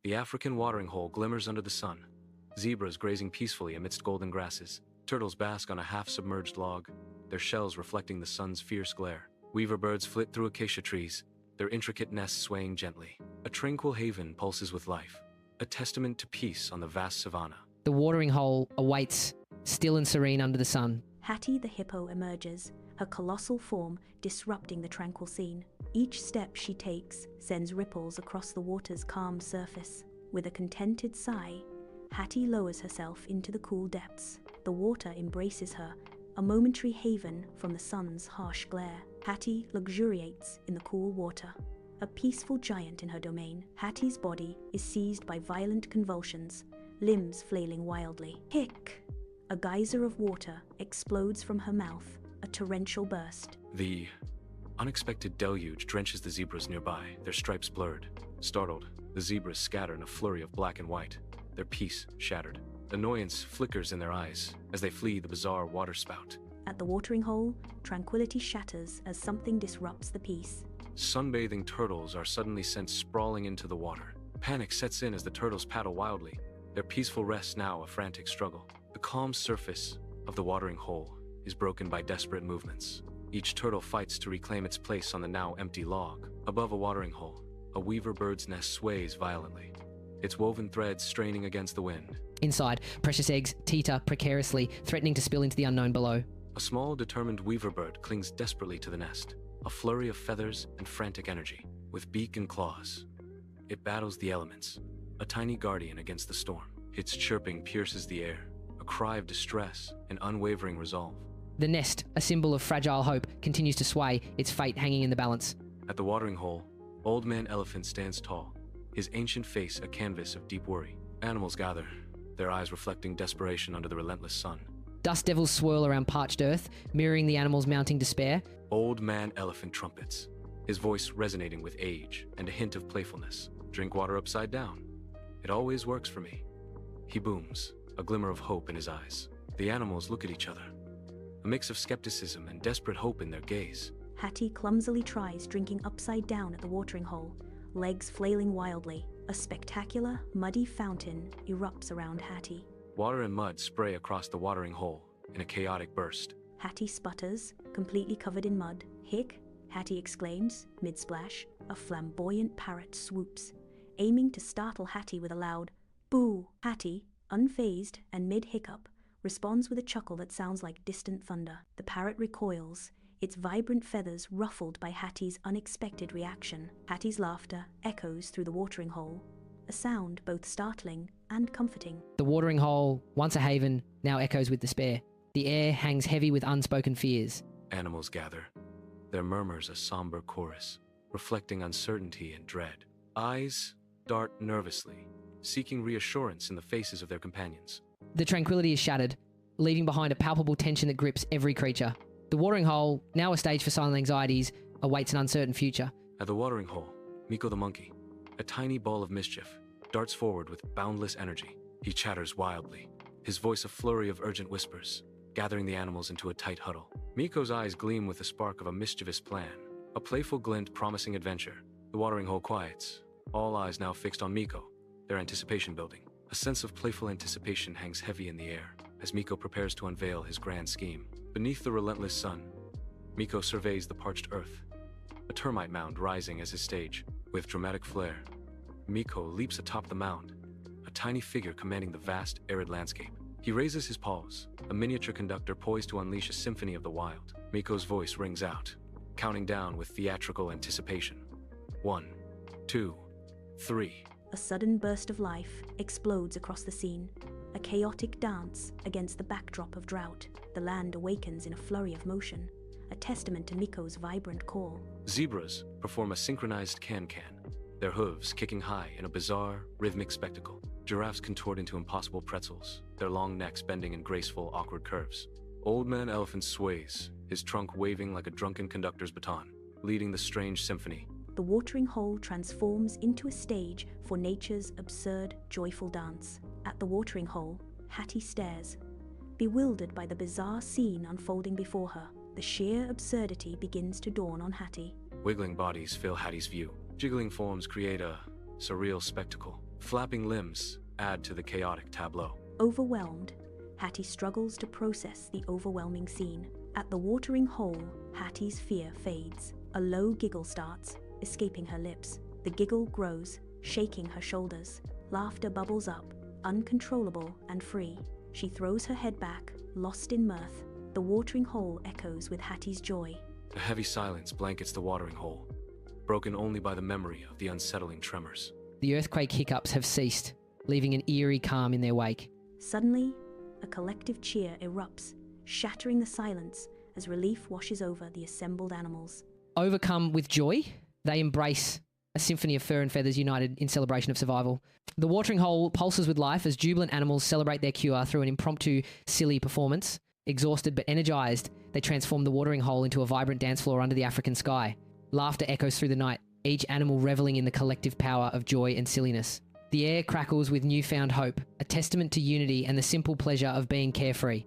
The African watering hole glimmers under the sun. Zebras grazing peacefully amidst golden grasses. Turtles bask on a half-submerged log, their shells reflecting the sun's fierce glare. Weaver birds flit through acacia trees, their intricate nests swaying gently. A tranquil haven pulses with life, a testament to peace on the vast savanna. The watering hole awaits, still and serene under the sun. Hattie the Hippo emerges, her colossal form disrupting the tranquil scene. Each step she takes sends ripples across the water's calm surface. With a contented sigh, Hattie lowers herself into the cool depths. The water embraces her, a momentary haven from the sun's harsh glare. Hattie luxuriates in the cool water, a peaceful giant in her domain. Hattie's body is seized by violent convulsions, limbs flailing wildly. Hic! A geyser of water explodes from her mouth, a torrential burst. The unexpected deluge drenches the zebras nearby, their stripes blurred. Startled, the zebras scatter in a flurry of black and white, their peace shattered. Annoyance flickers in their eyes as they flee the bizarre waterspout. At the watering hole, tranquility shatters as something disrupts the peace. Sunbathing turtles are suddenly sent sprawling into the water. Panic sets in as the turtles paddle wildly, their peaceful rest now a frantic struggle. The calm surface of the watering hole is broken by desperate movements. Each turtle fights to reclaim its place on the now empty log. Above a watering hole, a weaver bird's nest sways violently, its woven threads straining against the wind. Inside, precious eggs teeter precariously, threatening to spill into the unknown below. A small, determined weaver bird clings desperately to the nest, a flurry of feathers and frantic energy. With beak and claws, it battles the elements, a tiny guardian against the storm. Its chirping pierces the air, a cry of distress and unwavering resolve. The nest, a symbol of fragile hope, continues to sway, its fate hanging in the balance. At the watering hole, Old Man Elephant stands tall, his ancient face a canvas of deep worry. Animals gather, their eyes reflecting desperation under the relentless sun. Dust devils swirl around parched earth, mirroring the animal's mounting despair. Old Man Elephant trumpets, his voice resonating with age and a hint of playfulness. Drink water upside down. It always works for me. He booms, a glimmer of hope in his eyes. The animals look at each other, a mix of skepticism and desperate hope in their gaze. Hattie clumsily tries drinking upside down at the watering hole, legs flailing wildly. A spectacular, muddy fountain erupts around Hattie. Water and mud spray across the watering hole in a chaotic burst. Hattie sputters, completely covered in mud. Hic! Hattie exclaims, mid-splash. A flamboyant parrot swoops, aiming to startle Hattie with a loud boo. Hattie, unfazed and mid-hiccup, responds with a chuckle that sounds like distant thunder. The parrot recoils, its vibrant feathers ruffled by Hattie's unexpected reaction. Hattie's laughter echoes through the watering hole, a sound both startling and comforting. The watering hole, once a haven, now echoes with despair. The air hangs heavy with unspoken fears. Animals gather, their murmurs a somber chorus, reflecting uncertainty and dread. Eyes dart nervously, seeking reassurance in the faces of their companions. The tranquility is shattered, leaving behind a palpable tension that grips every creature. The watering hole, now a stage for silent anxieties, awaits an uncertain future. At the watering hole, Mikco the monkey, a tiny ball of mischief, darts forward with boundless energy. He chatters wildly, his voice a flurry of urgent whispers, gathering the animals into a tight huddle. Mikco's eyes gleam with the spark of a mischievous plan, a playful glint promising adventure. The watering hole quiets, all eyes now fixed on Mikco, their anticipation building. A sense of playful anticipation hangs heavy in the air as Mikco prepares to unveil his grand scheme. Beneath the relentless sun, Mikco surveys the parched earth, a termite mound rising as his stage. With dramatic flair, Mikco leaps atop the mound, a tiny figure commanding the vast, arid landscape. He raises his paws, a miniature conductor poised to unleash a symphony of the wild. Mikco's voice rings out, counting down with theatrical anticipation. 1, 2, 3. A sudden burst of life explodes across the scene, a chaotic dance against the backdrop of drought. The land awakens in a flurry of motion, a testament to Mikco's vibrant call. Zebras perform a synchronized can-can, their hooves kicking high in a bizarre, rhythmic spectacle. Giraffes contort into impossible pretzels, their long necks bending in graceful, awkward curves. Old Man Elephant sways, his trunk waving like a drunken conductor's baton, leading the strange symphony. The watering hole transforms into a stage for nature's absurd, joyful dance. At the watering hole, Hattie stares, bewildered by the bizarre scene unfolding before her. The sheer absurdity begins to dawn on Hattie. Wiggling bodies fill Hattie's view. Jiggling forms create a surreal spectacle. Flapping limbs add to the chaotic tableau. Overwhelmed, Hattie struggles to process the overwhelming scene. At the watering hole, Hattie's fear fades. A low giggle starts, escaping her lips. The giggle grows, shaking her shoulders. Laughter bubbles up, uncontrollable and free. She throws her head back, lost in mirth. The watering hole echoes with Hattie's joy. A heavy silence blankets the watering hole, broken only by the memory of the unsettling tremors. The earthquake hiccups have ceased, leaving an eerie calm in their wake. Suddenly, a collective cheer erupts, shattering the silence as relief washes over the assembled animals. Overcome with joy, they embrace a symphony of fur and feathers united in celebration of survival. The watering hole pulses with life as jubilant animals celebrate their cure through an impromptu, silly performance. Exhausted but energized, they transform the watering hole into a vibrant dance floor under the African sky. Laughter echoes through the night, each animal reveling in the collective power of joy and silliness. The air crackles with newfound hope, a testament to unity and the simple pleasure of being carefree.